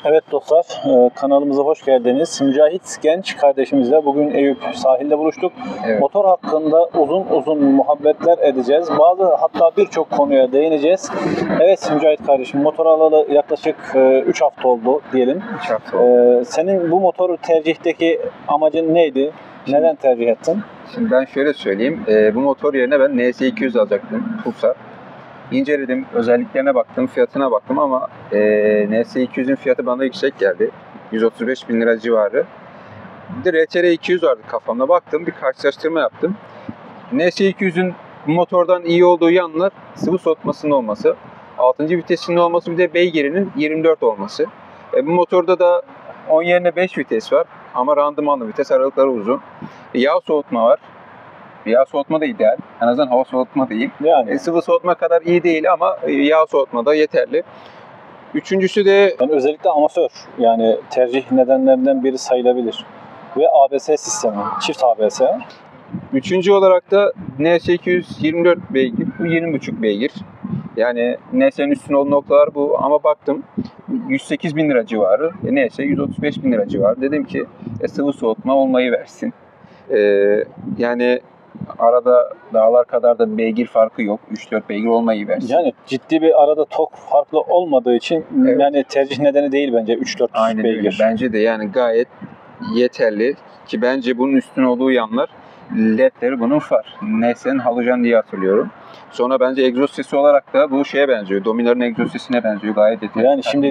Evet dostlar, kanalımıza hoş geldiniz. Mücahit Genç kardeşimizle bugün Eyüp sahilde buluştuk. Evet. Motor hakkında uzun muhabbetler edeceğiz. Hatta birçok konuya değineceğiz. Evet Mücahit kardeşim, motor alalı yaklaşık 3 hafta oldu diyelim. 3 hafta oldu. Senin bu motoru tercihteki amacın neydi? Neden tercih ettin? Şimdi ben şöyle söyleyeyim. Bu motor yerine ben NS200 alacaktım. Pulsar. İnceledim, özelliklerine baktım, fiyatına baktım ama NS200'ün fiyatı bana yüksek geldi. 135 bin lira civarı. Bir de RTR 200 vardı kafamda. Baktım, bir karşılaştırma yaptım. NS200'ün motordan iyi olduğu yanlar sıvı soğutmasının olması, 6. vitesinin olması, bir de beygirinin 24 olması. Bu motorda da 10 yerine 5 vites var ama randımanlı vites, aralıkları uzun. Yağ soğutma var. Yağ soğutma da ideal. En azından hava soğutma değil. Yani Sıvı soğutma kadar iyi değil ama yağ soğutma da yeterli. Üçüncüsü de ben özellikle amatör, yani tercih nedenlerinden biri sayılabilir. Ve ABS sistemi, çift ABS. üçüncü olarak da NS200 24 beygir, bu 20,5 beygir. Yani NS'nin üstün olduğu noktalar bu ama baktım 108 bin lira civarı, NS 135 bin lira civarı. Dedim ki sıvı soğutma olmayı versin. Yani arada dağlar kadar da beygir farkı yok. 3-4 beygir olmayı versin. Yani ciddi bir arada tok farklı olmadığı için Evet. yani tercih nedeni değil bence 3-4 Aynen öyle. beygir. Bence de yani gayet yeterli ki bence bunun üstün olduğu yanlar ledleri bunun var. NS'nin halojen diye hatırlıyorum. Sonra bence egzoz sesi olarak da bu şeye benziyor. Dominar'ın egzoz sesine benziyor. Gayet yeterli. Yani şimdi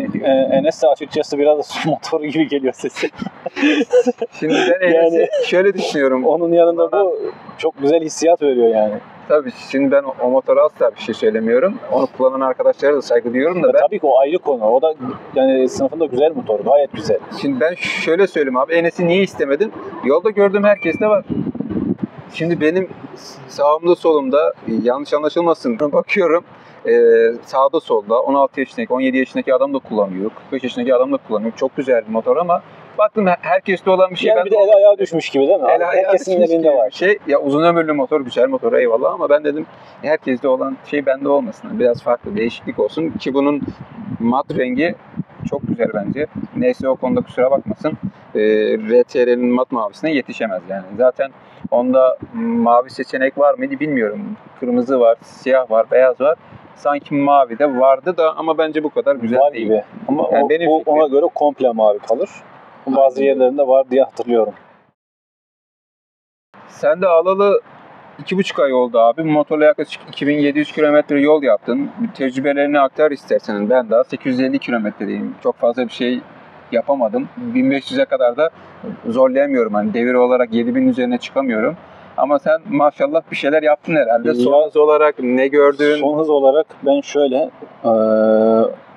Enes de açıkçası biraz da su motoru gibi geliyor sesi. Şimdi ben Yani şöyle düşünüyorum. onun yanında bu çok güzel hissiyat veriyor yani. Tabii şimdi ben o motora asla bir şey söylemiyorum. Onu kullanan arkadaşlara da saygı duyuyorum da ben. Tabii ki o ayrı konu. O da yani sınıfında güzel motor. Gayet güzel. Şimdi ben şöyle söyleyeyim abi. Enes'i niye istemedim? Yolda gördüğüm herkeste var. Şimdi benim sağımda solumda yanlış anlaşılmasın bakıyorum. Sağda solda 16 yaşındaki 17 yaşındaki adam da kullanıyor. 45 yaşındaki adam da kullanıyor. Çok güzel bir motor ama baktım herkeste olan bir şey. Yani bir de el ayağa düşmüş gibi değil mi? Herkesin elinde var. Şey, ya uzun ömürlü motor, güzel motor eyvallah ama ben dedim herkeste olan şey bende olmasın. Biraz farklı, değişiklik olsun ki bunun mat rengi çok güzel bence. Neyse o konuda kusura bakmasın. RTR'nin mat mavisine yetişemez yani. Zaten onda mavi seçenek var mıydı bilmiyorum. Kırmızı var, siyah var, beyaz var. Sanki mavi de vardı da ama bence bu kadar güzel var değil. gibi. Ama Yani ona göre komple mavi kalır. Bazı yerlerinde var diye hatırlıyorum. Sen de alalı 2,5 ay oldu abi. Motorla yaklaşık 2700 kilometre yol yaptın. Tecrübelerini aktar istersen. Ben daha 850 kilometredeyim. Çok fazla bir şey yapamadım. 1500'e kadar da zorlayamıyorum. Hani devir olarak 7000 üzerine çıkamıyorum. Ama sen maşallah bir şeyler yaptın herhalde. Son hız olarak ne gördün? Son hız olarak ben şöyle,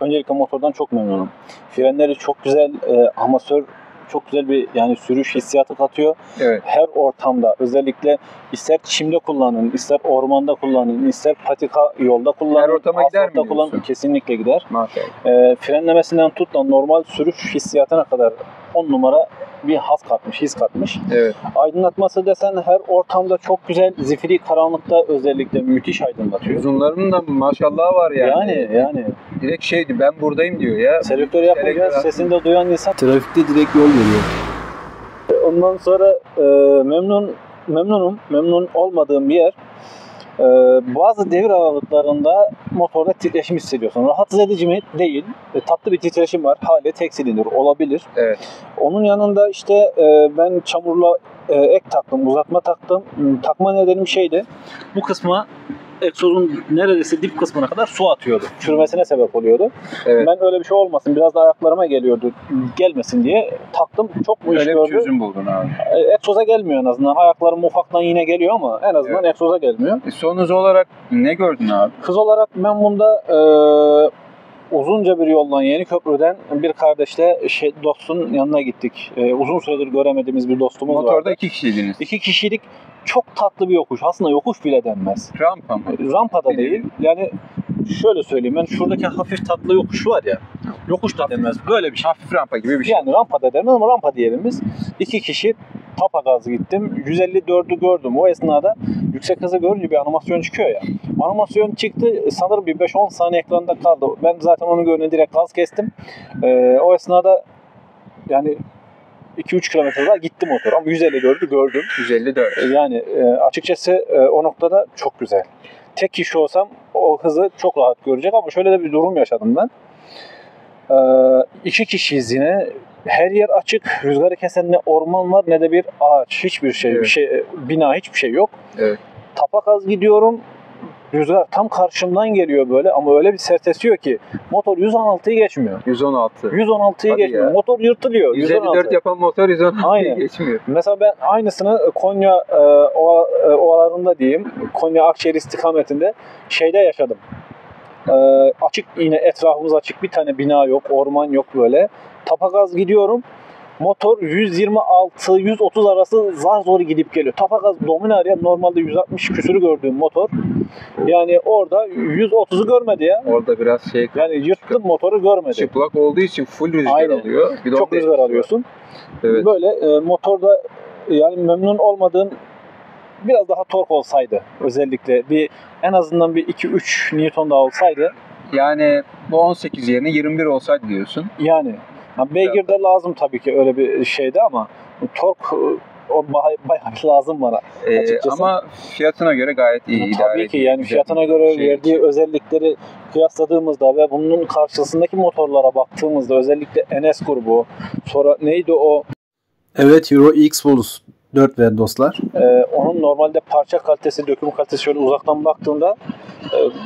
öncelikle motordan çok memnunum. Frenleri çok güzel, amatör, çok güzel bir yani sürüş hissiyatı katıyor. Evet. Her ortamda, özellikle ister çimde kullanın, ister ormanda kullanın, ister patika yolda kullanın. Her ortama gider mi diyorsun? Kesinlikle gider. Maşallah. Frenlemesinden tut da normal sürüş hissiyatına kadar 10 numara bir his katmış. Evet. Aydınlatması desen her ortamda çok güzel. Zifiri karanlıkta özellikle müthiş aydınlatıyor. Uzunlarının da maşallah var yani. Yani. Direkt şeydi, ben buradayım diyor ya. Selektör yapınca Selektör. sesini de duyan insan Trafikte direkt yol veriyor. ondan sonra memnun olmadığım bir yer, bazı devir aralıklarında motorda titreşim hissediyorsun. Rahatsız edici mi? Değil. Tatlı bir titreşim var. Hali tek silindir olabilir. Evet. Onun yanında işte ben çamurla ek taktım, uzatma taktım. Takma nedenim şeydi. Bu kısma egzozun neredeyse dip kısmına kadar su atıyordu. Çürümesine sebep oluyordu. Evet. Ben öyle bir şey olmasın, biraz da ayaklarıma geliyordu, gelmesin diye taktım. Çok mu iş Öyle gördü? bir çözüm buldun abi. Egzoza gelmiyor en azından. Ayaklarım ufaktan yine geliyor ama en azından Evet. egzoza gelmiyor. Son hız olarak ne gördün abi? Hız olarak ben bunda uzunca bir yoldan Yeniköprü'den bir kardeşle dostun yanına gittik. Uzun süredir göremediğimiz bir dostumuz vardı. Motorda 2 kişiydiniz. 2 kişilik çok tatlı bir yokuş. Aslında yokuş bile denmez. Rampa mı? Rampa da değil. Yani şöyle söyleyeyim, ben şuradaki hafif tatlı yokuş var ya. Yokuş da denmez. Böyle bir şey. Hafif rampa gibi bir şey. Yani rampa da denmez ama rampa diyelim biz. 2 kişi tapa gazı gittim. 154'ü gördüm. O esnada yüksek hızı görünce bir animasyon çıkıyor ya. Animasyon çıktı, sanırım bir 5-10 saniye ekranda kaldı. Ben zaten onu görünce direkt gaz kestim. O esnada yani 2-3 kilometre daha gitti motor ama 154'ü gördüm. 154. Yani açıkçası o noktada çok güzel. Tek kişi olsam o hızı çok rahat görecek ama şöyle de bir durum yaşadım ben. 2 kişiyiz yine. Her yer açık. Rüzgarı kesen ne orman var ne de bir ağaç. Hiçbir şey, Evet. bir şey, bina, hiçbir şey yok. Evet. Tapakaz gidiyorum. Rüzgar tam karşımdan geliyor böyle ama öyle bir sert esiyor ki motor 116'yı geçmiyor. 116. 116'yı Hadi geçmiyor. ya. Motor yırtılıyor. 154 116. yapan motor 116 Aynen. geçmiyor. Mesela ben aynısını Konya ovalarında diyeyim, Konya Akşehir istikametinde şeyde yaşadım. Açık, yine etrafımız açık, bir tane bina yok, orman yok böyle. Tapagaz gidiyorum. Motor 126-130 arası zar zor gidip geliyor. Tapagaz Dominar'ya normalde 160 küsürü gördüğüm motor. Yani orada 130'u görmedi ya. Orada biraz şey, Yani yırttım motoru, görmedi. çıplak olduğu için full rüzgar Aynen. alıyor. Bir de Çok onda rüzgar alıyorsun. Evet. Böyle motorda yani memnun olmadığım biraz daha tork olsaydı, özellikle bir en azından bir 2-3 Newton daha olsaydı, Yani bu 18 yerine 21 olsaydı diyorsun. yani beygir de lazım tabii ki öyle bir şeyde ama tork o bayağı lazım bana açıkçası. Ama fiyatına göre gayet iyi. idare Tabii ki ediyor. yani Güzel fiyatına bir göre şey. verdiği özellikleri kıyasladığımızda ve bunun karşısındaki motorlara baktığımızda, özellikle NS grubu, sonra neydi o? Evet, Euro X Volus 4 ver dostlar. Onun normalde parça kalitesi, döküm kalitesi şöyle uzaktan baktığında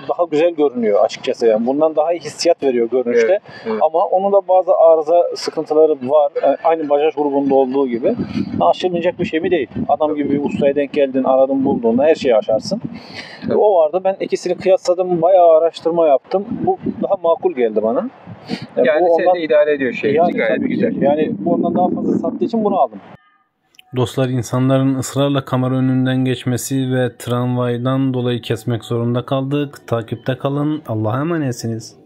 daha güzel görünüyor açıkçası. Yani bundan daha iyi hissiyat veriyor görünüşte. Evet, evet. Ama onun da bazı arıza sıkıntıları var. Aynı Bajaj grubunda olduğu gibi. Aşılmayacak bir şey mi değil. Adam gibi bir ustaya denk geldin, aradın, bulduğunda her şeyi aşarsın. Evet. O vardı. Ben ikisini kıyasladım. Bayağı araştırma yaptım. Bu daha makul geldi bana. Yani bu seni de idare ediyor şey. yani Gayet tabii ki. güzel. Yani bu ondan daha fazla sattığı için bunu aldım. Dostlar, insanların ısrarla kamera önünden geçmesi ve tramvaydan dolayı kesmek zorunda kaldık. Takipte kalın. Allah'a emanetsiniz.